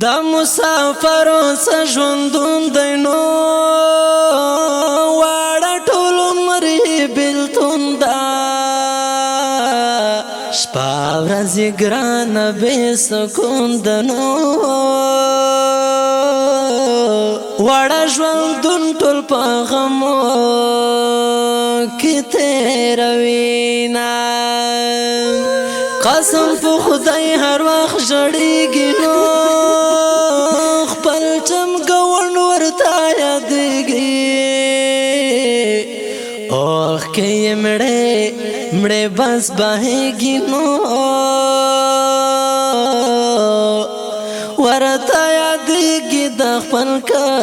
دا مسافرو سجوندون دینو واړه ټول عمر بیلتون دا شپه ورځ ګرانه بې سکون دنو واړه ژوندون ټول په غمو کې تېروينا قسم په خدای هر وخت ژړېږي نو خپل چمګون ورته یادېږي اوښکې یې مړې بس بهېږي نو ورته یادېږي د خپل کلي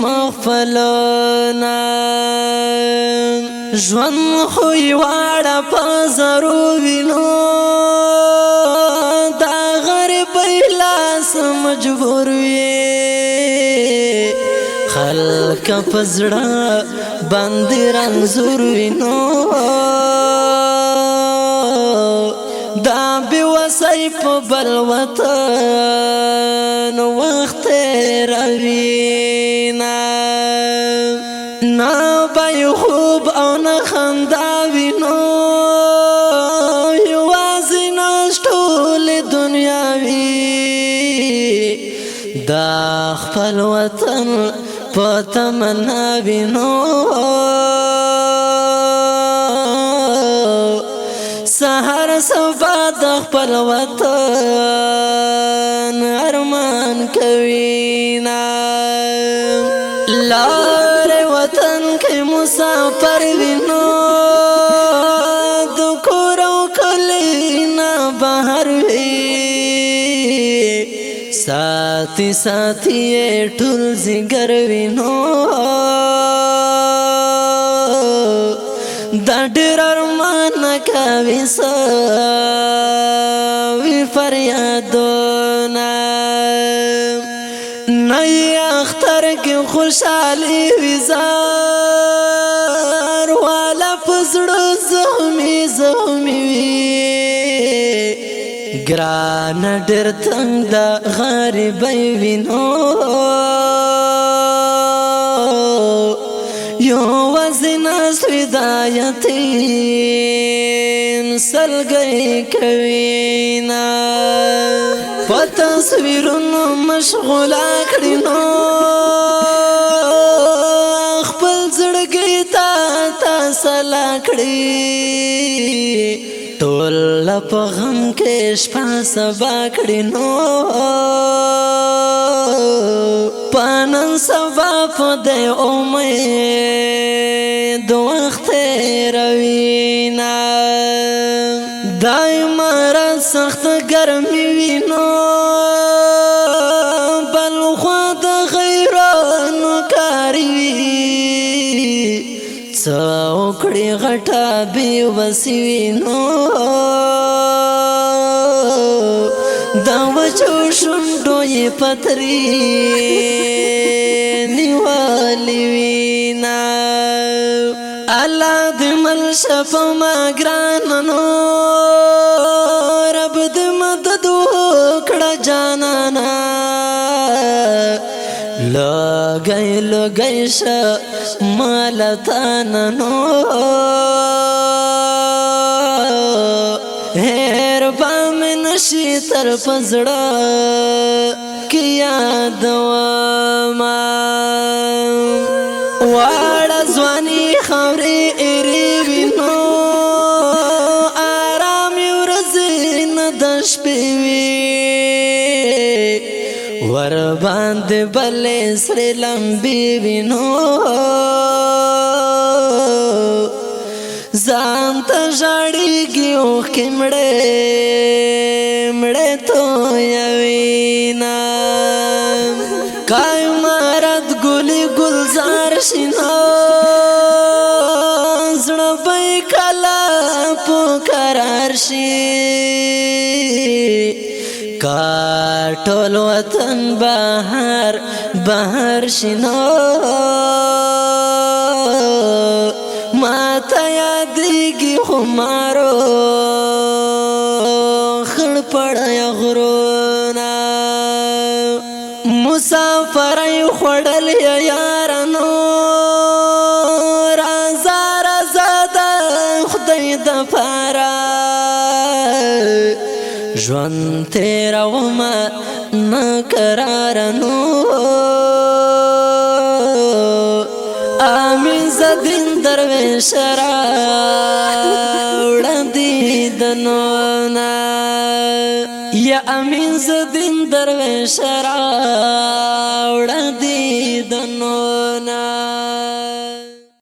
مغفلونه ژوند خو یې واړه په زرو وینو دا غریبۍ لاس مجبور وي خلک په زړه باندې رنځور وینو دا بېوسی په بل وطن وخت تېروينا نه به یې خوب او نه خندا وینو یوازې ناست ټولې دنیا وي دا خپل وطن په تمنا وینو سهار صبا د خپل وطن ارمان کوينا لارې وطن کې مسافر وینو د کور او کلی نه بهر وي ساتي ټول زیګر وینو دا ډېر ارمان کوي سوي فریادونه نه یې اختر کې خوشحالي وي زار والا په زړه زخمي وي ګرانه ډېر تنګ د غریبۍ وینو یوازې ناست وي دا یتیم سلګۍ کوينا په تصویرونو مشغوله کړي نو خپل زړګي ته تسلا کړي ټول په غم کې شپه سبا کړي نو په نن سبا په دې امید وخت تېروينا دایمه راز سخت ګرمي وینو بل خوا د غیرانو کاري وي څه وکړي غټه بېوسي وینو دا وچو شونډو یې پتري نیولې وینا الله دې مل شپه ما ګرانه نو رب دې مدد وکړه جانانا لګی شه مالتانا نو هر بام نشي تر پزړه کې یادوما واړه ځواني خاورې ایرې وینو آرام ورځې نه د شپې وي ور باندې بلې سرې لمبې وینو ځان ته ژړېږي اوښکې مړې تویوينا قیمرت ګلې ګلزار شي نو زړه به یې کله په قرار شي کا ټول وطن بهر شي نو ما ته یادېږي خمارو خړ پړی غرو مسافرای خوړل یارانو رازا رازا د خدای د پاره ژوند تیرومه نقرارنو امین زدین درویش را وړاندې د نونا یا امین زدین درویش را وړاندې د نونا